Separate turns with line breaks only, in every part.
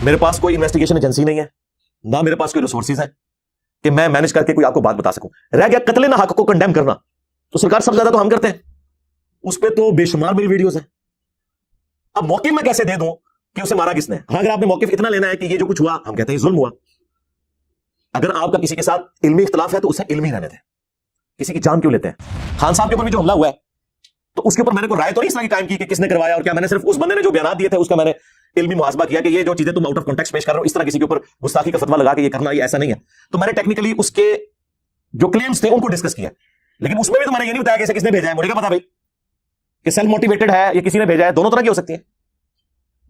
میرے پاس کوئی investigation agency نہیں ہے، نہ میرے پاس کوئی ریسورسز ہیں کہ میں مینج کر کے کوئی آپ کو بات بتا سکوں. رہ گیا قتل نہ حق کو کنڈیم کرنا، تو سرکار سب زیادہ تو ہم کرتے ہیں، اس پہ تو بے شمار میری ویڈیوز ہیں. اب موقف میں کیسے دے دوں کہ اسے مارا کس نے؟ ہاں اگر آپ نے موقف اتنا لینا ہے کہ یہ جو کچھ ہوا ہم کہتے ہیں ظلم ہوا. اگر آپ کا کسی کے ساتھ علمی اختلاف ہے تو اسے علمی رہنے دیں، کسی کی جان کیوں لیتے ہیں؟ خان صاحب کے اوپر بھی جو حملہ ہوا ہے تو اس کے اوپر میں نے کوئی رائے تو نہیں اس طرح کی قائم کی کہ کس نے کروایا اور کیا. میں نے صرف اس بندے نے جو بیانات دیے تھے اس کا میں نے علمی محاسبہ کیا کہ یہ جو چیزیں تم آؤٹ آف کانٹیکسٹ پیش کر رہے ہو، اس طرح کسی کے اوپر گستاخی کا فتویٰ لگا کہ یہ کرنا یہ ایسا نہیں ہے. تو میں نے ٹیکنیکلی اس کے جو کلیمز تھے ان کو ڈسکس کیا، لیکن اس میں بھی تو میں نے یہ نہیں بتایا کہ اسے کس نے بھیجا ہے. مجھے کیا پتا بھائی کہ سیلف موٹیویٹڈ ہے یا کسی نے بھیجا ہے، دونوں طرح کی ہو سکتی ہے.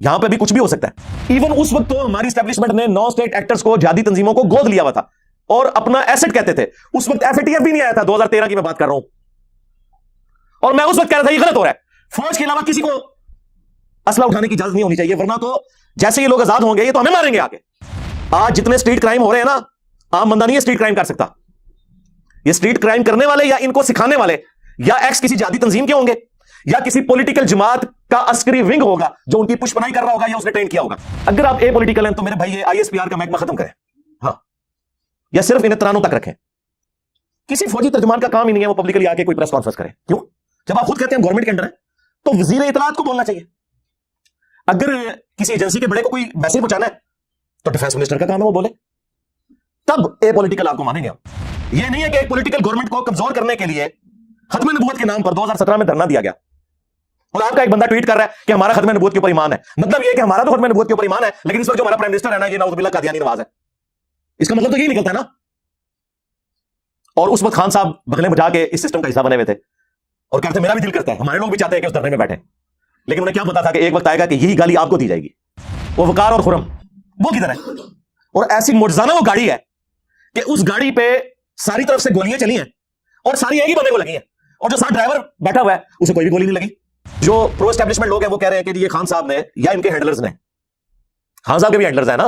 یہاں پہ بھی کچھ بھی ہو سکتا ہے. ایون اس وقت تو ہماری اسٹیبلشمنٹ نے نان اسٹیٹ ایکٹرز کو، جہادی تنظیموں کو گود لیا ہوا تھا اور اپنا ایسٹ کہتے تھے. اس وقت ایف اے ٹی ایف بھی نہیں آیا تھا، 2013 کی میں بات کر رہا ہوں. اور میں اس وقت کہہ رہا تھا یہ غلط ہو رہا ہے، فوج کے علاوہ کسی کو اسلحہ اٹھانے کی اجازت نہیں ہونی چاہیے، ورنہ تو جیسے یہ لوگ آزاد ہوں گے یہ تو ہمیں ماریں گے آگے. آج جتنے اسٹریٹ کرائم ہو رہے ہیں نا، عام بندہ نہیں ہے اسٹریٹ کرائم کر سکتا. یہ اسٹریٹ کرائم کرنے والے یا ان کو سکھانے والے یا ایکس کسی جہادی تنظیم کے ہوں گے یا کسی پولیٹیکل جماعت کا عسکری ونگ ہوگا جو ان کی پش پناہی کر رہا ہوگا یا اس نے ٹرین کیا ہوگا. اگر آپ اے پولیٹیکل ہیں تو میرے بھائی آئی ایس پی آر کا محکمہ ختم کریں، ہاں، یا صرف انہیں ترانوں تک رکھیں. کسی فوجی ترجمان کا کام ہی نہیں ہے وہ پبلکلی آ کے کوئی پریس کانفرنس کرے. کیوں؟ جب آپ خود کہتے ہیں گورنمنٹ کے انڈر ہے تو وزیر اطلاعات کو بولنا چاہیے. اگر کسی ایجنسی کے بڑے کو کوئی میسج پہنچانا ہے تو ڈیفینس منسٹر کا کام ہے وہ بولے، تب اے پولیٹیکل آپ کو مانیں گے. یہ نہیں ہے کہ ایک پولیٹیکل گورنمنٹ کو کمزور کرنے کے لیے ختم نبوت کے نام پر 2017 میں دھرنا دیا گیا اور آپ کا ایک بندہ ٹویٹ کر رہا ہے کہ ہمارا ختم نبوت کے اوپر ایمان ہے. مطلب یہ کہ ہمارا تو ختم نبوت کے اوپر ایمان ہے، لیکن اس وقت جو ہمارا پرائم منسٹر ہے نا یہ نعوذ باللہ قادیانی نواز ہے. اس کا مطلب تو یہی نکلتا ہے نا. اور اس وقت خان صاحب بغلیں بجا کے اس سسٹم کا حصہ بنے ہوئے تھے اور کہتے میرا بھی دل کرتا ہے، ہمارے لوگ بھی چاہتے ہیں کہ اس دھرنے میں بیٹھیں، لیکن انہیں کیا پتا تھا کہ ایک وقت آئے گا کہ یہی گالی آپ کو دی جائے گی. وہ وقار اور خرم وہ کدھر ہے؟ اور ایسی معجزانہ وہ گاڑی ہے کہ اس گاڑی پہ ساری طرف سے گولیاں چلی ہیں اور ساری ایک ہی بندے کو لگی ہیں، اور جو ساتھ ڈرائیور بیٹھا ہوا ہے اسے کوئی بھی گولی نہیں لگی. جو پرو اسٹیبلشمنٹ لوگ ہیں وہ کہہ رہے ہیں کہ یہ خان صاحب نے یا ان کے ہینڈلرز نے، خان صاحب کے بھی ہینڈلرز ہیں نا،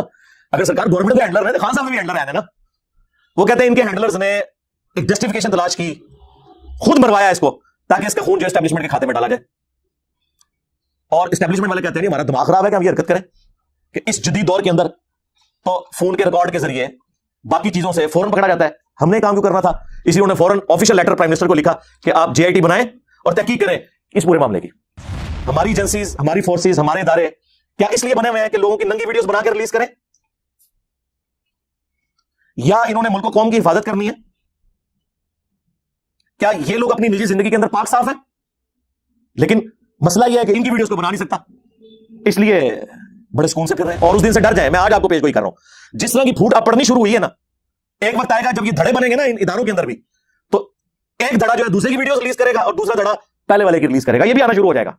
اگر سرکار گورنمنٹ کے ہینڈلر ہیں تو خان صاحب کے بھی ہینڈلر ہیں نا. وہ کہتے ہیں ان کے ہینڈلرز نے ایک جسٹیفیکیشن تلاش کی، خود مروایا اس کو تاکہ اس کا خون جو اسٹیبلشمنٹ کے کھاتے میں ڈالا جائے. اور اسٹیبلشمنٹ والے کہتے ہیں نہیں ہمارا دماغ خراب ہے کہ ہم یہ حرکت کریں کہ اس جدید دور کے اندر تو فون کے ریکارڈ کے ذریعے باقی چیزوں سے فوراً پکڑا جاتا ہے. ہم نے کام کیوں کرنا تھا؟ اسی لیے انہوں نے فوراً آفیشیل لیٹر پرائم منسٹر کو لکھا کہ آپ جے آئی ٹی بنائیں اور تحقیق کریں اس پورے معاملے کی. ہماری ایجنسیز، ہماری فورسز، ہمارے ادارے کیا اس لیے بنے ہوئے ہیں کہ لوگوں کی ننگی ویڈیوز بنا کے ریلیز کریں، یا انہوں نے ملک و قوم کی حفاظت کرنی ہے؟ کیا یہ لوگ اپنی نجی زندگی کے اندر پاک صاف ہیں؟ لیکن مسئلہ یہ ہے کہ ان کی ویڈیوز کو بنا نہیں سکتا، اس لیے بڑے سکون سے پھر رہے ہیں اور اس دن سے ڈر جائیں. میں آج آپ کو پیش گوئی کر رہا ہوں، جس طرح کی پھوٹ اب پڑنی شروع ہوئی ہے نا، ایک وقت آئے گا جب یہ دھڑے بنیں گے نا ان اداروں کے اندر بھی، تو ایک دھڑا جو ہے دوسرے کی ویڈیوز ریلیز کرے گا اور دوسرا دھڑا پہلے والے کی ریلیز کرے گا. یہ بھی آنا شروع ہو جائے گا.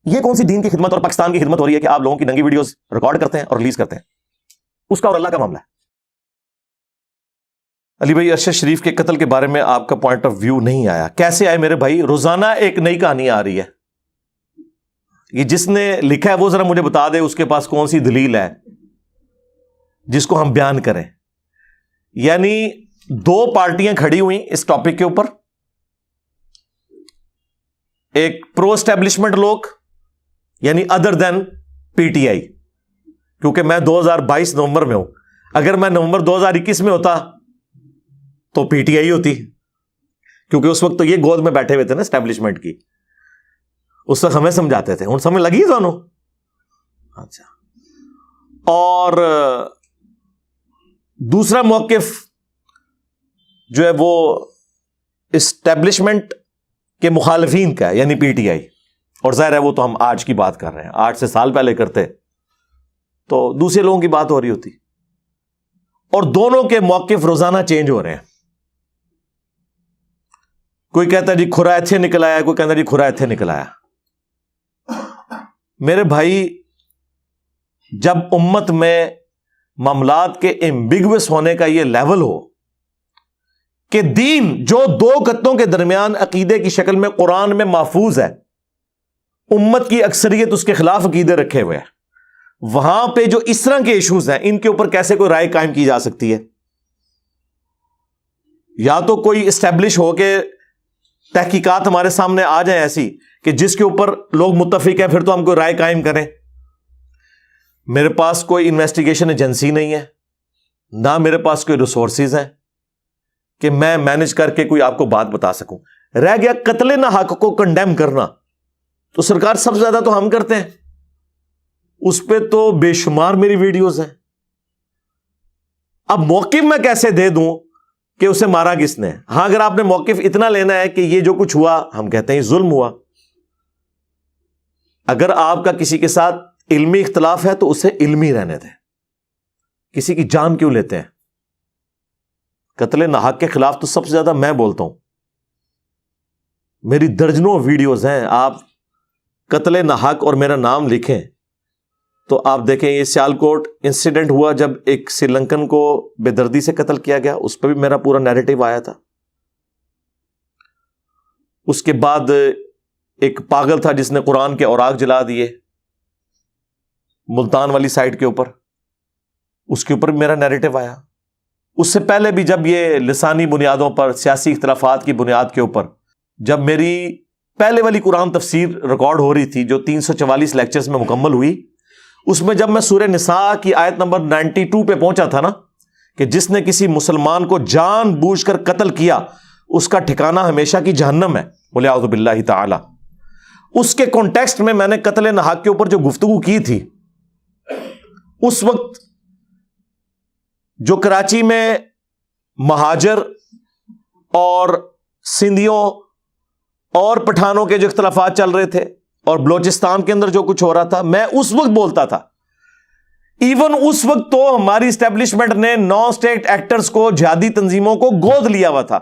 یہ کون سی دین کی خدمت اور پاکستان کی خدمت ہو رہی ہے کہ آپ لوگوں کی ننگی ویڈیوز ریکارڈ کرتے ہیں اور ریلیز کرتے ہیں؟ اس کا اور اللہ کا معاملہ ہے. علی بھائی، ارشد شریف کے قتل کے بارے میں آپ کا پوائنٹ آف ویو نہیں آیا. کیسے آئے میرے بھائی؟ روزانہ ایک نئی کہانی آ رہی ہے. یہ جس نے لکھا ہے وہ ذرا مجھے بتا دے اس کے پاس کون سی دلیل ہے جس کو ہم بیان کریں. یعنی دو پارٹیاں کھڑی ہوئی اس ٹاپک کے اوپر، ایک پرو اسٹیبلشمنٹ لوگ یعنی other then P T I, کیونکہ میں 2022 نومبر میں ہوں. اگر میں نومبر 2021 میں ہوتا تو پی ٹی آئی ہوتی، کیونکہ اس وقت تو یہ گود میں بیٹھے ہوئے تھے نا اسٹیبلشمنٹ کی، اس وقت ہمیں سمجھاتے تھے. ان سمجھ لگی دونوں؟ اچھا. اور دوسرا موقف جو ہے وہ اسٹیبلشمنٹ کے مخالفین کا ہے، یعنی پی ٹی آئی. اور ظاہر ہے وہ تو ہم آج کی بات کر رہے ہیں، 8 سے سال پہلے کرتے تو دوسرے لوگوں کی بات ہو رہی ہوتی. اور دونوں کے موقف روزانہ چینج ہو رہے ہیں. کوئی کہتا ہے جی کھرا ایتھے نکل آیا، کوئی کہتا ہے جی کھرا ایتھے نکل آیا. میرے بھائی، جب امت میں معاملات کے ایمبیگوس ہونے کا یہ لیول ہو کہ دین جو دو قطوں کے درمیان عقیدے کی شکل میں قرآن میں محفوظ ہے، امت کی اکثریت اس کے خلاف عقیدے رکھے ہوئے ہیں، وہاں پہ جو اس طرح کے ایشوز ہیں ان کے اوپر کیسے کوئی رائے قائم کی جا سکتی ہے؟ یا تو کوئی اسٹیبلش ہو کے تحقیقات ہمارے سامنے آ جائیں ایسی کہ جس کے اوپر لوگ متفق ہیں، پھر تو ہم کوئی رائے قائم کریں. میرے پاس کوئی انویسٹیگیشن ایجنسی نہیں ہے، نہ میرے پاس کوئی ریسورسز ہیں کہ میں مینج کر کے کوئی آپ کو بات بتا سکوں۔ رہ گیا قتل نہ حق کو کنڈیم کرنا، تو سرکار سب سے زیادہ تو ہم کرتے ہیں، اس پہ تو بے شمار میری ویڈیوز ہیں۔ اب موقف میں کیسے دے دوں کہ اسے مارا کس نے؟ ہاں، اگر آپ نے موقف اتنا لینا ہے کہ یہ جو کچھ ہوا، ہم کہتے ہیں یہ ظلم ہوا۔ اگر آپ کا کسی کے ساتھ علمی اختلاف ہے تو اسے علمی رہنے دیں، کسی کی جان کیوں لیتے ہیں؟ قتل نہ حق کے خلاف تو سب سے زیادہ میں بولتا ہوں، میری درجنوں ویڈیوز ہیں۔ آپ قتل نہ حق اور میرا نام لکھیں تو آپ دیکھیں، یہ سیالکوٹ انسیڈنٹ ہوا جب ایک سری لنکن کو بے دردی سے قتل کیا گیا، اس پہ بھی میرا پورا نیریٹو آیا تھا۔ اس کے بعد ایک پاگل تھا جس نے قرآن کے اوراق جلا دیے ملتان والی سائٹ کے اوپر، اس کے اوپر بھی میرا نیریٹو آیا۔ اس سے پہلے بھی جب یہ لسانی بنیادوں پر، سیاسی اختلافات کی بنیاد کے اوپر، جب میری پہلے والی قرآن تفسیر ریکارڈ ہو رہی تھی جو 344 لیکچرز میں مکمل ہوئی، اس میں جب میں سورہ نساء کی آیت نمبر 92 پہ پہنچا تھا نا، کہ جس نے کسی مسلمان کو جان بوجھ کر قتل کیا اس کا ٹھکانہ ہمیشہ کی جہنم ہے، وَلِعَوْذُ بِاللَّهِ تعالی، اس کے کانٹیکسٹ میں میں نے قتل نہ حق کے اوپر جو گفتگو کی تھی، اس وقت جو کراچی میں مہاجر اور سندھیوں اور پٹھانوں کے جو اختلافات چل رہے تھے اور بلوچستان کے اندر جو کچھ ہو رہا تھا، میں اس وقت بولتا تھا۔ ایون اس وقت تو ہماری اسٹیبلشمنٹ نے نان اسٹیٹ ایکٹرز کو، جہادی تنظیموں کو گود لیا ہوا تھا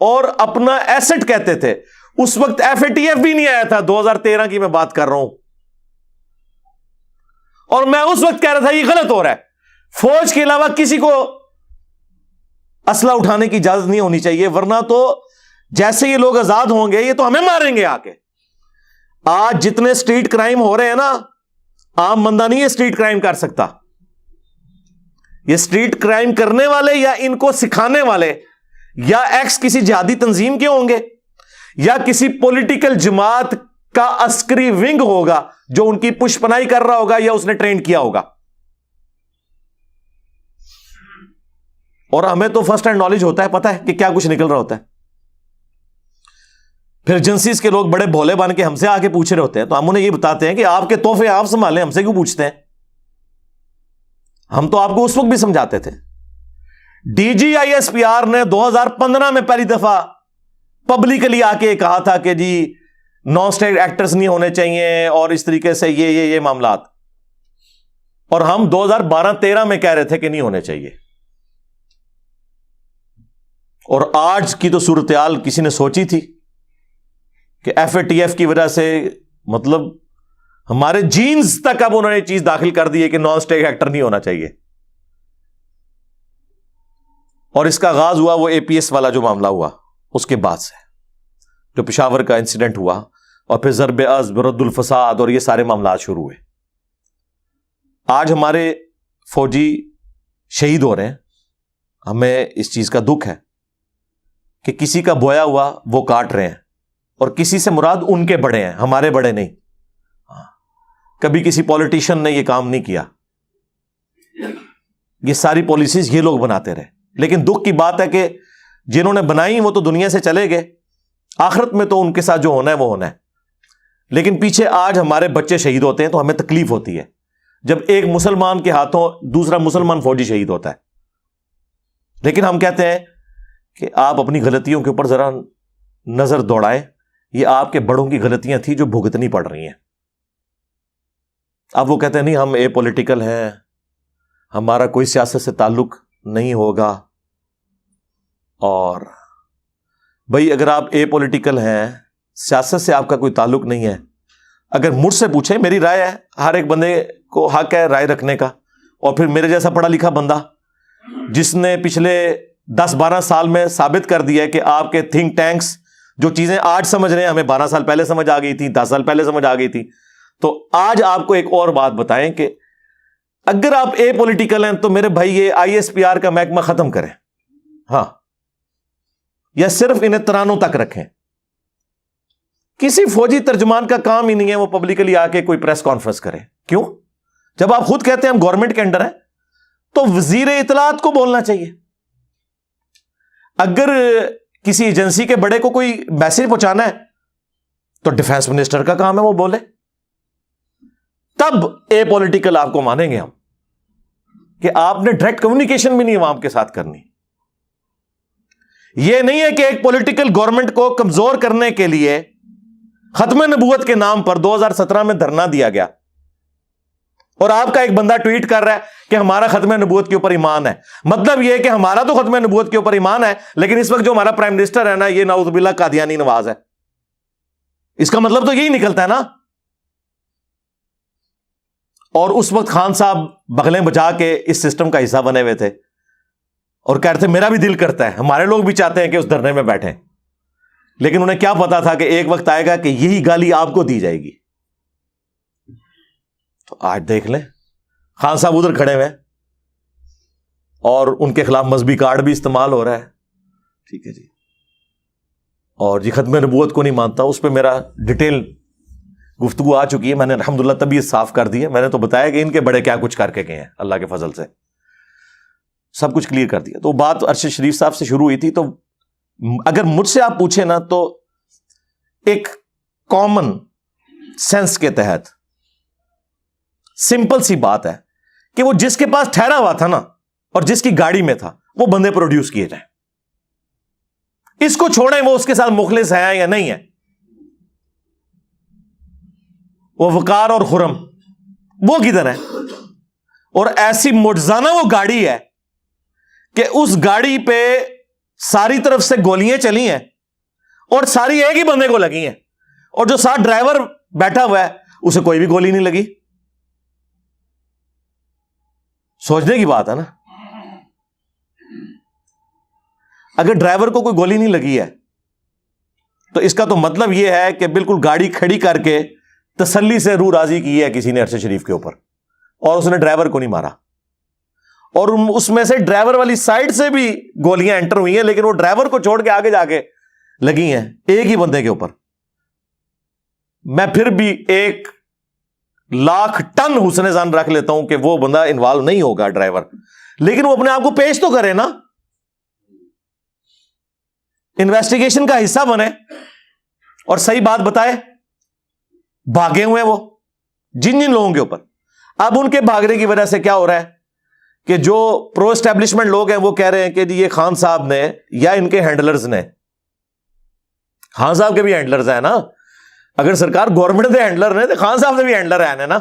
اور اپنا ایسٹ کہتے تھے۔ اس وقت FATF بھی نہیں آیا تھا، 2013 کی میں بات کر رہا ہوں، اور میں اس وقت کہہ رہا تھا یہ غلط ہو رہا ہے، فوج کے علاوہ کسی کو اسلحہ اٹھانے کی اجازت نہیں ہونی چاہیے، ورنہ تو جیسے یہ لوگ آزاد ہوں گے یہ تو ہمیں ماریں گے آ کے۔ آج جتنے اسٹریٹ کرائم ہو رہے ہیں نا، عام بندہ نہیں یہ اسٹریٹ کرائم کر سکتا، یہ اسٹریٹ کرائم کرنے والے یا ان کو سکھانے والے یا ایکس کسی جہادی تنظیم کے ہوں گے یا کسی پولیٹیکل جماعت کا عسکری ونگ ہوگا جو ان کی پشپنائی کر رہا ہوگا یا اس نے ٹرین کیا ہوگا۔ اور ہمیں تو فرسٹ ہینڈ نالج ہوتا ہے، پتا ہے کہ کیا کچھ نکل رہا ہوتا ہے۔ پھر ایجنسیز کے لوگ بڑے بھولے بن کے ہم سے آگے پوچھ رہے ہوتے ہیں تو ہم انہیں یہ بتاتے ہیں کہ آپ کے تحفے آپ سنبھالیں، ہم سے کیوں پوچھتے ہیں؟ ہم تو آپ کو اس وقت بھی سمجھاتے تھے۔ DGISPR نے 2015 میں پہلی دفعہ پبلکلی آ کے کہا تھا کہ جی نان اسٹیٹ ایکٹرز نہیں ہونے چاہیے اور اس طریقے سے یہ معاملات، اور ہم 2012-13 میں کہہ رہے تھے کہ نہیں ہونے چاہیے۔ اور آج کی تو صورتحال کسی نے سوچی تھی کہ FATF کی وجہ سے مطلب ہمارے جینز تک اب انہوں نے چیز داخل کر دی ہے کہ نان اسٹیٹ ایکٹر نہیں ہونا چاہیے۔ اور اس کا آغاز ہوا وہ APS والا جو معاملہ ہوا، اس کے بعد سے جو پشاور کا انسیڈنٹ ہوا، اور پھر ضرب عزم، رد الفساد اور یہ سارے معاملات شروع ہوئے۔ آج ہمارے فوجی شہید ہو رہے ہیں، ہمیں اس چیز کا دکھ ہے کہ کسی کا بویا ہوا وہ کاٹ رہے ہیں، اور کسی سے مراد ان کے بڑے ہیں، ہمارے بڑے نہیں۔ کبھی کسی پولیٹیشین نے یہ کام نہیں کیا، یہ ساری پالیسیز یہ لوگ بناتے رہے۔ لیکن دکھ کی بات ہے کہ جنہوں نے بنائی وہ تو دنیا سے چلے گئے، آخرت میں تو ان کے ساتھ جو ہونا ہے وہ ہونا ہے، لیکن پیچھے آج ہمارے بچے شہید ہوتے ہیں تو ہمیں تکلیف ہوتی ہے جب ایک مسلمان کے ہاتھوں دوسرا مسلمان فوجی شہید ہوتا ہے۔ لیکن ہم کہتے ہیں کہ آپ اپنی غلطیوں کے اوپر ذرا نظر دوڑائیں، یہ آپ کے بڑوں کی غلطیاں تھیں جو بھگتنی پڑ رہی ہیں۔ اب وہ کہتے ہیں نہیں ہم پولیٹیکل ہیں، ہمارا کوئی سیاست سے تعلق نہیں ہوگا۔ اور بھائی اگر آپ پولیٹیکل ہیں، سیاست سے آپ کا کوئی تعلق نہیں ہے، اگر مجھ سے پوچھیں، میری رائے ہے، ہر ایک بندے کو حق ہے رائے رکھنے کا، اور پھر میرے جیسا پڑھا لکھا بندہ جس نے پچھلے 10-12 سال میں ثابت کر دیا ہے کہ آپ کے تھنک ٹینکس جو چیزیں آج سمجھ رہے ہیں ہمیں 12 سال پہلے سمجھ آ گئی تھی، 10 سال پہلے سمجھ آ گئی تھی۔ تو آج آپ کو ایک اور بات بتائیں کہ اگر آپ پولیٹیکل ہیں تو میرے بھائی یہ ISPR کا محکمہ ختم کریں، ہاں، یا صرف انہیں ترانوں تک رکھیں۔ کسی فوجی ترجمان کا کام ہی نہیں ہے وہ پبلکلی آ کے کوئی پریس کانفرنس کرے، کیوں؟ جب آپ خود کہتے ہیں ہم گورنمنٹ کے انڈر ہیں تو وزیر اطلاعات کو بولنا چاہیے. اگر کسی ایجنسی کے بڑے کو کوئی میسج پہنچانا ہے تو ڈیفنس منسٹر کا کام ہے وہ بولے. تب اے پولیٹیکل آپ کو مانیں گے ہم کہ آپ نے ڈائریکٹ کمیونیکیشن بھی نہیں عوام کے ساتھ کرنی. یہ نہیں ہے کہ ایک پولیٹیکل گورنمنٹ کو کمزور کرنے کے لیے ختم نبوت کے نام پر 2017 میں دھرنا دیا گیا اور آپ کا ایک بندہ ٹویٹ کر رہا ہے کہ ہمارا ختم نبوت کے اوپر ایمان ہے. مطلب یہ کہ ہمارا تو ختم نبوت کے اوپر ایمان ہے لیکن اس وقت جو ہمارا پرائم منسٹر ہے نا یہ نعوذ باللہ قادیانی نواز ہے. اس کا مطلب تو یہی نکلتا ہے نا. اور اس وقت خان صاحب بغلیں بجا کے اس سسٹم کا حصہ بنے ہوئے تھے اور کہتے تھے میرا بھی دل کرتا ہے, ہمارے لوگ بھی چاہتے ہیں کہ اس دھرنے میں بیٹھیں, لیکن انہیں کیا پتا تھا کہ ایک وقت آئے گا کہ یہی گالی آپ کو دی جائے گی. تو آج دیکھ لیں خان صاحب ادھر کھڑے ہوئے اور ان کے خلاف مذہبی کارڈ بھی استعمال ہو رہا ہے. ٹھیک ہے جی. اور جی ختم نبوت کو نہیں مانتا, اس پہ میرا ڈیٹیل گفتگو آ چکی ہے. میں نے الحمدللہ طبیعت صاف کر دی ہے. میں نے تو بتایا کہ ان کے بڑے کیا کچھ کر کے گئے ہیں, اللہ کے فضل سے سب کچھ کلیئر کر دیا. تو بات ارشد شریف صاحب سے شروع ہوئی تھی. تو اگر مجھ سے آپ پوچھیں نا تو ایک کامن سینس کے تحت سمپل سی بات ہے کہ وہ جس کے پاس ٹھہرا ہوا تھا نا اور جس کی گاڑی میں تھا وہ بندے پروڈیوس کیے جائیں. اس کو چھوڑیں وہ اس کے ساتھ مخلص ہے یا نہیں ہے. وہ وقار اور خرم وہ کدھر ہے؟ اور ایسی معجزانہ وہ گاڑی ہے کہ اس گاڑی پہ ساری طرف سے گولیاں چلی ہیں اور ساری ایک ہی بندے کو لگی ہیں, اور جو ساتھ ڈرائیور بیٹھا ہوا ہے اسے کوئی بھی گولی نہیں لگی. سوچنے کی بات ہے نا. اگر ڈرائیور کو کوئی گولی نہیں لگی ہے تو اس کا تو مطلب یہ ہے کہ بالکل گاڑی کھڑی کر کے تسلی سے روح راضی کی ہے کسی نے ارشد شریف کے اوپر, اور اس نے ڈرائیور کو نہیں مارا. اور اس میں سے ڈرائیور والی سائڈ سے بھی گولیاں انٹر ہوئی ہیں لیکن وہ ڈرائیور کو چھوڑ کے آگے جا کے لگی ہیں ایک ہی بندے کے اوپر. میں پھر بھی 1,00,000 ٹن حسن ظن رکھ لیتا ہوں کہ وہ بندہ انوالو نہیں ہوگا ڈرائیور, لیکن وہ اپنے آپ کو پیش تو کرے نا, انویسٹیگیشن کا حصہ بنے اور صحیح بات بتائے. بھاگے ہوئے وہ جن لوگوں کے اوپر. اب ان کے بھاگنے کی وجہ سے کیا ہو رہا ہے کہ جو پرو اسٹیبلشمنٹ لوگ ہیں وہ کہہ رہے ہیں کہ جی یہ خان صاحب نے یا ان کے ہینڈلرز نے, خان صاحب کے بھی ہینڈلرز ہیں نا, اگر سرکار گورنمنٹ دے ہینڈلر نے تو خان صاحب سے بھی ہینڈلر ہیں نا.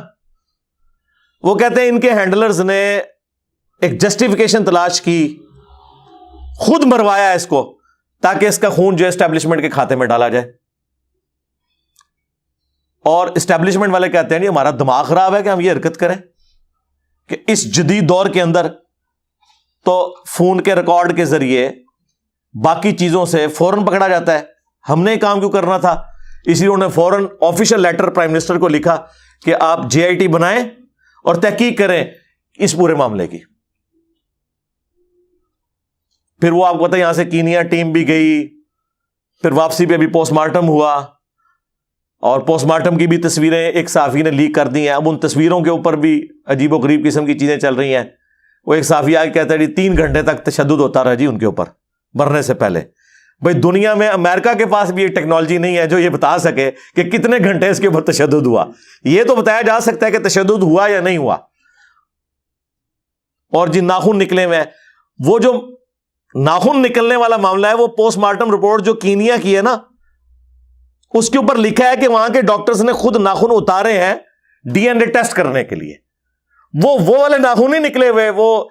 وہ کہتے ہیں ان کے ہینڈلرز نے ایک جسٹیفیکیشن تلاش کی, خود مروایا اس کو تاکہ اس کا خون جو اسٹیبلشمنٹ کے کھاتے میں ڈالا جائے. اور اسٹیبلشمنٹ والے کہتے ہیں ہمارا دماغ خراب ہے کہ ہم یہ حرکت کریں کہ اس جدید دور کے اندر تو فون کے ریکارڈ کے ذریعے باقی چیزوں سے فوراً پکڑا جاتا ہے. ہم نے کام کیوں کرنا تھا؟ اس لیے انہوں نے فوراً آفیشیل لیٹر پرائم منسٹر کو لکھا کہ آپ JIT بنائیں اور تحقیق کریں اس پورے معاملے کی. پھر وہ آپ کو پتا یہاں سے کینیا ٹیم بھی گئی, پھر واپسی پہ بھی پوسٹ مارٹم ہوا, اور پوسٹ مارٹم کی بھی تصویریں ایک صحافی نے لیک کر دی ہیں. اب ان تصویروں کے اوپر بھی عجیب و غریب قسم کی چیزیں چل رہی ہیں. وہ ایک صحافی آگے کہتا ہے 3 گھنٹے تک تشدد ہوتا رہا جی ان کے اوپر مرنے سے پہلے. بھائی دنیا میں امریکہ کے پاس بھی یہ ٹیکنالوجی نہیں ہے جو یہ بتا سکے کہ کتنے گھنٹے اس کے اوپر تشدد ہوا. یہ تو بتایا جا سکتا ہے کہ تشدد ہوا یا نہیں ہوا. اور جی ناخن نکلے ہوئے ہیں, وہ جو ناخن نکلنے والا معاملہ ہے وہ پوسٹ مارٹم رپورٹ جو کینیا کی ہے نا اس کے اوپر لکھا ہے کہ وہاں کے ڈاکٹرز نے خود ناخن اتارے ہیں DNA ٹیسٹ کرنے کے لیے. وہ والے ناخن ہی نکلے ہوئے وہ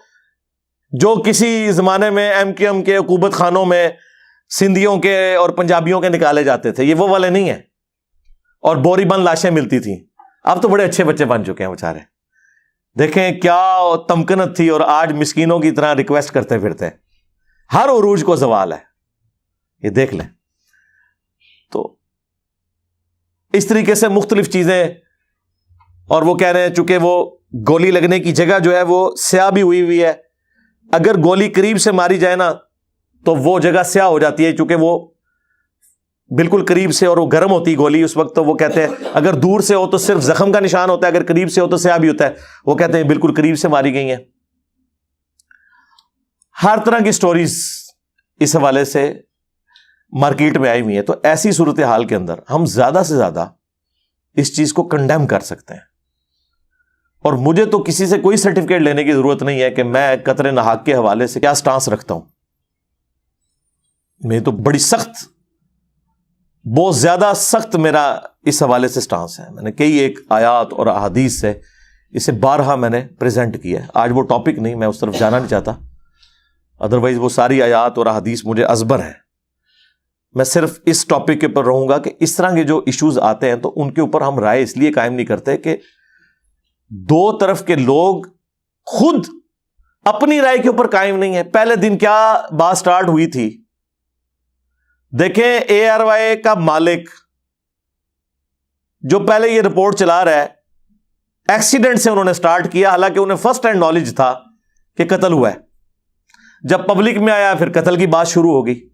جو کسی زمانے میں MKM کے حکومت خانوں میں سندھیوں کے اور پنجابیوں کے نکالے جاتے تھے, یہ وہ والے نہیں ہیں. اور بوری بند لاشیں ملتی تھیں. اب تو بڑے اچھے بچے بن چکے ہیں بیچارے. دیکھیں کیا تمکنت تھی, اور آج مسکینوں کی طرح ریکویسٹ کرتے پھرتے ہیں. ہر عروج کو زوال ہے, یہ دیکھ لیں. تو اس طریقے سے مختلف چیزیں. اور وہ کہہ رہے ہیں چونکہ وہ گولی لگنے کی جگہ جو ہے وہ سیاہ بھی ہوئی ہے, اگر گولی قریب سے ماری جائے نا تو وہ جگہ سیاہ ہو جاتی ہے, چونکہ وہ بالکل قریب سے اور وہ گرم ہوتی گولی اس وقت، تو وہ کہتے ہیں اگر دور سے ہو تو صرف زخم کا نشان ہوتا ہے، اگر قریب سے ہو تو سیاہ بھی ہوتا ہے. وہ کہتے ہیں بالکل قریب سے ماری گئی ہیں. ہر طرح کی سٹوریز اس حوالے سے مارکیٹ میں آئی ہوئی ہیں. تو ایسی صورتحال کے اندر ہم زیادہ سے زیادہ اس چیز کو کنڈیم کر سکتے ہیں. اور مجھے تو کسی سے کوئی سرٹیفکیٹ لینے کی ضرورت نہیں ہے کہ میں قتل ناحق کے حوالے سے کیا سٹانس رکھتا ہوں. میں تو بڑی سخت، بہت زیادہ سخت میرا اس حوالے سے سٹانس ہے. میں نے کئی ایک آیات اور احادیث سے اسے بارہا میں نے پریزنٹ کیا ہے. آج وہ ٹاپک نہیں، میں اس طرف جانا نہیں چاہتا، ادروائز وہ ساری آیات اور احادیث مجھے ازبر ہیں. میں صرف اس ٹاپک کے اوپر رہوں گا کہ اس طرح کے جو ایشوز آتے ہیں تو ان کے اوپر ہم رائے اس لیے قائم نہیں کرتے کہ دو طرف کے لوگ خود اپنی رائے کے اوپر قائم نہیں ہیں. پہلے دن کیا بات سٹارٹ ہوئی تھی، دیکھیں ARY کا مالک جو پہلے یہ رپورٹ چلا رہا ہے، ایکسیڈنٹ سے انہوں نے سٹارٹ کیا، حالانکہ انہیں فرسٹ ہینڈ نالج تھا کہ قتل ہوا ہے. جب پبلک میں آیا پھر قتل کی بات شروع ہو گئی.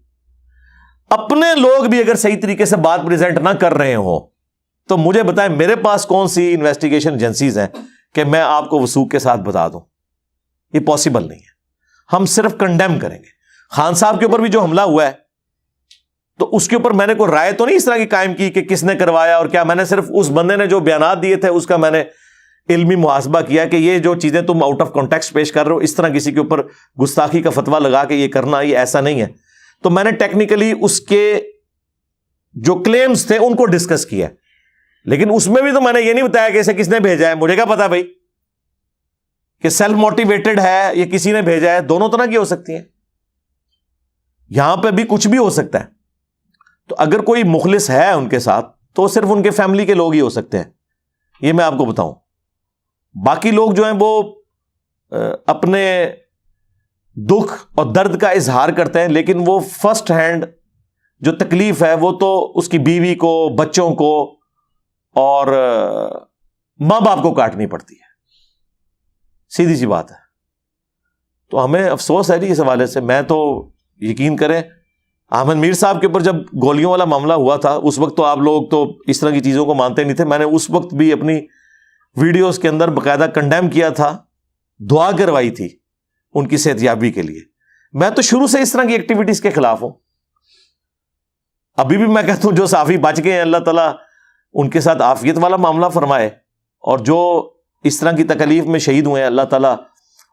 اپنے لوگ بھی اگر صحیح طریقے سے بات پریزنٹ نہ کر رہے ہوں تو مجھے بتائیں میرے پاس کون سی انویسٹیگیشن ایجنسیز ہیں کہ میں آپ کو وثوق کے ساتھ بتا دوں. یہ پاسبل نہیں ہے. ہم صرف کنڈیم کریں گے. خان صاحب کے اوپر بھی جو حملہ ہوا ہے تو اس کے اوپر میں نے کوئی رائے تو نہیں اس طرح کی قائم کی کہ کس نے کروایا اور کیا. میں نے صرف اس بندے نے جو بیانات دیے تھے اس کا میں نے علمی محاسبہ کیا کہ یہ جو چیزیں تم آؤٹ آف کانٹیکسٹ پیش کر رہے ہو، اس طرح کسی کے اوپر گستاخی کا فتویٰ لگا کے یہ کرنا، یہ ایسا نہیں ہے. تو میں نے ٹیکنیکلی اس کے جو کلیمز تھے ان کو ڈسکس کیا، لیکن اس میں بھی تو میں نے یہ نہیں بتایا کہ اسے کس نے بھیجا ہے. مجھے کیا پتا بھائی کہ سیلف موٹیویٹڈ ہے یا کسی نے بھیجا ہے. دونوں طرح کی ہو سکتی ہیں. یہاں پہ بھی کچھ بھی ہو سکتا ہے. تو اگر کوئی مخلص ہے ان کے ساتھ تو صرف ان کے فیملی کے لوگ ہی ہو سکتے ہیں، یہ میں آپ کو بتاؤں. باقی لوگ جو ہیں وہ اپنے دکھ اور درد کا اظہار کرتے ہیں، لیکن وہ فرسٹ ہینڈ جو تکلیف ہے وہ تو اس کی بیوی کو، بچوں کو اور ماں باپ کو کاٹنی پڑتی ہے. سیدھی سی بات ہے. تو ہمیں افسوس ہے جی اس حوالے سے. میں تو یقین کریں احمد میر صاحب کے اوپر جب گولیوں والا معاملہ ہوا تھا اس وقت تو آپ لوگ تو اس طرح کی چیزوں کو مانتے نہیں تھے. میں نے اس وقت بھی اپنی ویڈیوز کے اندر باقاعدہ کنڈیم کیا تھا، دعا کروائی تھی ان کی صحت یابی کے لیے. میں تو شروع سے اس طرح کی ایکٹیویٹیز کے خلاف ہوں. ابھی بھی میں کہتا ہوں جو صحافی بچ گئے ہیں اللہ تعالیٰ ان کے ساتھ عافیت والا معاملہ فرمائے، اور جو اس طرح کی تکلیف میں شہید ہوئے ہیں اللہ تعالیٰ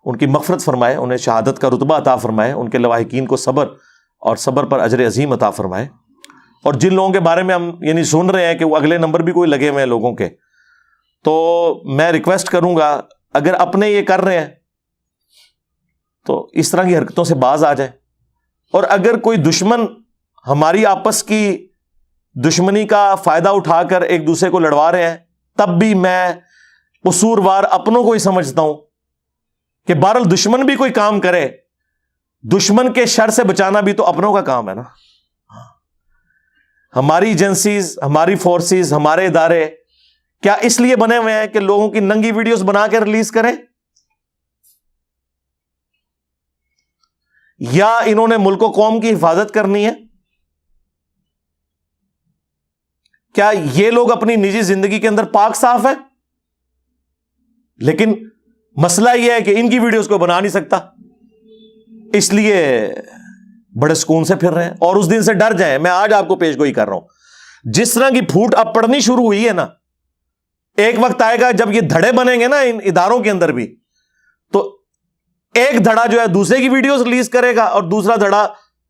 ان کی مغفرت فرمائے، انہیں شہادت کا رتبہ عطا فرمائے، ان کے لواحقین کو صبر اور صبر پر اجر عظیم عطا فرمائے. اور جن لوگوں کے بارے میں ہم یعنی سن رہے ہیں کہ وہ اگلے نمبر بھی کوئی لگے ہوئے ہیں لوگوں کے، تو میں ریکویسٹ کروں گا اگر اپنے یہ کر رہے ہیں تو اس طرح کی حرکتوں سے باز آ جائیں. اور اگر کوئی دشمن ہماری آپس کی دشمنی کا فائدہ اٹھا کر ایک دوسرے کو لڑوا رہے ہیں، تب بھی میں قصوروار اپنوں کو ہی سمجھتا ہوں کہ بہرحال دشمن بھی کوئی کام کرے، دشمن کے شر سے بچانا بھی تو اپنوں کا کام ہے نا. ہماری ایجنسیز، ہماری فورسز، ہمارے ادارے کیا اس لیے بنے ہوئے ہیں کہ لوگوں کی ننگی ویڈیوز بنا کے ریلیز کریں، یا انہوں نے ملک و قوم کی حفاظت کرنی ہے؟ کیا یہ لوگ اپنی نجی زندگی کے اندر پاک صاف ہے؟ لیکن مسئلہ یہ ہے کہ ان کی ویڈیوز کو بنا نہیں سکتا، اس لیے بڑے سکون سے پھر رہے ہیں. اور اس دن سے ڈر جائیں. میں آج آپ کو پیش گوئی کر رہا ہوں، جس طرح کی پھوٹ اب پڑنی شروع ہوئی ہے نا، ایک وقت آئے گا جب یہ دھڑے بنیں گے نا ان اداروں کے اندر بھی، تو ایک دھڑا جو ہے دوسرے کی ویڈیوز ریلیز کرے گا اور دوسرا دھڑا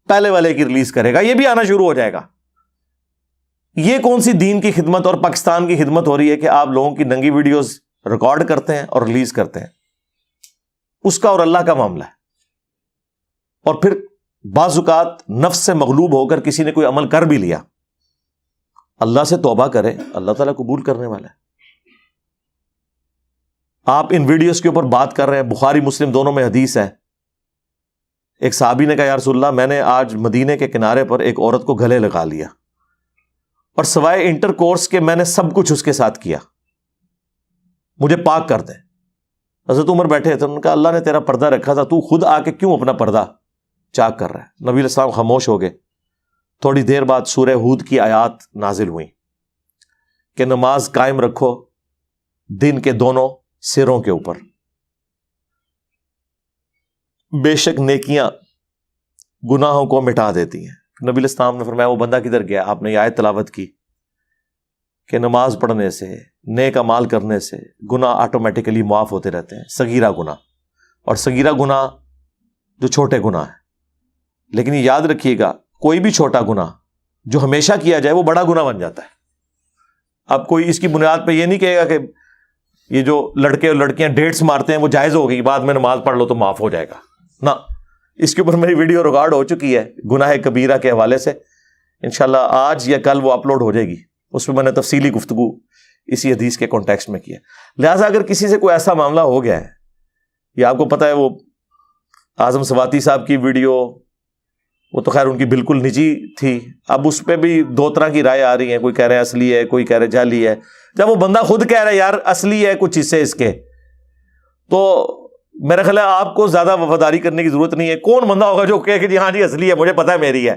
پہلے والے کی ریلیز کرے گا. یہ بھی آنا شروع ہو جائے گا. یہ کون سی دین کی خدمت اور پاکستان کی خدمت ہو رہی ہے کہ آپ لوگوں کی ننگی ویڈیوز ریکارڈ کرتے ہیں اور ریلیز کرتے ہیں؟ اس کا اور اللہ کا معاملہ ہے. اور پھر بعض اوقات نفس سے مغلوب ہو کر کسی نے کوئی عمل کر بھی لیا، اللہ سے توبہ کرے، اللہ تعالیٰ قبول کرنے والا ہے. آپ ان ویڈیوز کے اوپر بات کر رہے ہیں، بخاری مسلم دونوں میں حدیث ہے. ایک صحابی نے کہا یا رسول اللہ، میں نے آج مدینے کے کنارے پر ایک عورت کو گلے لگا لیا اور سوائے انٹر کورس کے میں نے سب کچھ اس کے ساتھ کیا، مجھے پاک کر دیں. حضرت عمر بیٹھے تھے، انہوں نے کہا اللہ نے تیرا پردہ رکھا تھا، تو خود آ کے کیوں اپنا پردہ چاک کر رہا ہے؟ نبی علیہ السلام خاموش ہو گئے. تھوڑی دیر بعد سورہ ہود کی آیات نازل ہوئیں کہ نماز قائم رکھو دن کے دونوں سروں کے اوپر، بے شک نیکیاں گناہوں کو مٹا دیتی ہیں۔ نبی الاسلام نے فرمایا وہ بندہ کدھر گیا؟ آپ نے یہ آیت تلاوت کی کہ نماز پڑھنے سے، نیک اعمال کرنے سے گناہ آٹومیٹیکلی معاف ہوتے رہتے ہیں، صغیرہ گناہ، اور صغیرہ گناہ جو چھوٹے گناہ ہیں۔ لیکن یہ یاد رکھیے گا، کوئی بھی چھوٹا گناہ جو ہمیشہ کیا جائے وہ بڑا گناہ بن جاتا ہے۔ اب کوئی اس کی بنیاد پہ یہ نہیں کہے گا کہ یہ جو لڑکے اور لڑکیاں ڈیٹس مارتے ہیں وہ جائز ہو گئی، بعد میں نماز پڑھ لو تو معاف ہو جائے گا، نہ، اس کے اوپر میری ویڈیو ریکارڈ ہو چکی ہے گناہ کبیرہ کے حوالے سے، انشاءاللہ آج یا کل وہ اپلوڈ ہو جائے گی، اس میں نے تفصیلی گفتگو اسی حدیث کے کانٹیکسٹ میں کیا۔ لہٰذا اگر کسی سے کوئی ایسا معاملہ ہو گیا ہے، یا آپ کو پتہ ہے وہ اعظم سواتی صاحب کی ویڈیو، وہ تو خیر ان کی بالکل نجی تھی، اب اس پہ بھی دو طرح کی رائے آ رہی ہیں، کوئی کہہ رہے ہیں اصلی ہے، کوئی کہہ رہے جعلی ہے۔ جب وہ بندہ خود کہہ رہا ہے یار اصلی ہے کچھ حصے اس کے، تو میرا خیال ہے آپ کو زیادہ وفاداری کرنے کی ضرورت نہیں ہے۔ کون بندہ ہوگا جو کہے کہ جی ہاں جی اصلی ہے، مجھے پتہ ہے میری ہے؟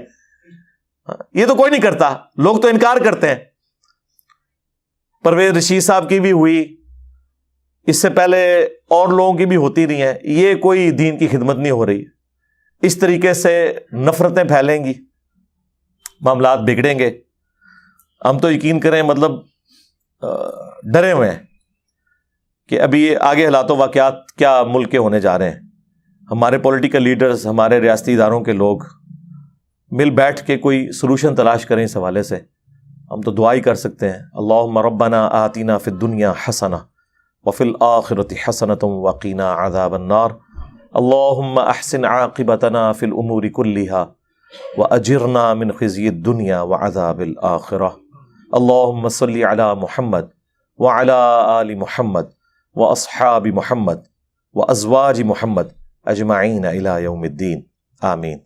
یہ تو کوئی نہیں کرتا، لوگ تو انکار کرتے ہیں۔ پرویز رشید صاحب کی بھی ہوئی، اس سے پہلے اور لوگوں کی بھی ہوتی رہی ہیں، یہ کوئی دین کی خدمت نہیں ہو رہی۔ اس طریقے سے نفرتیں پھیلیں گی، معاملات بگڑیں گے۔ ہم تو یقین کریں مطلب ڈرے ہوئے ہیں کہ ابھی یہ آگے حالات و واقعات کیا ملک کے ہونے جا رہے ہیں۔ ہمارے پولیٹیکل لیڈرز، ہمارے ریاستی اداروں کے لوگ مل بیٹھ کے کوئی سلوشن تلاش کریں اس حوالے سے۔ ہم تو دعا ہی کر سکتے ہیں، اللہم ربنا آتنا فی الدنیا حسنہ وفی الآخرۃ حسنۃ وقنا عذاب النار، اللہم احسن عاقبتنا فی الامور کلہا واجرنا من خزی الدنیا وعذاب الآخرہ، اللہم صلی علی محمد وعلی آل محمد واصحاب محمد وازواج محمد اجمعین الی یوم الدین، آمین۔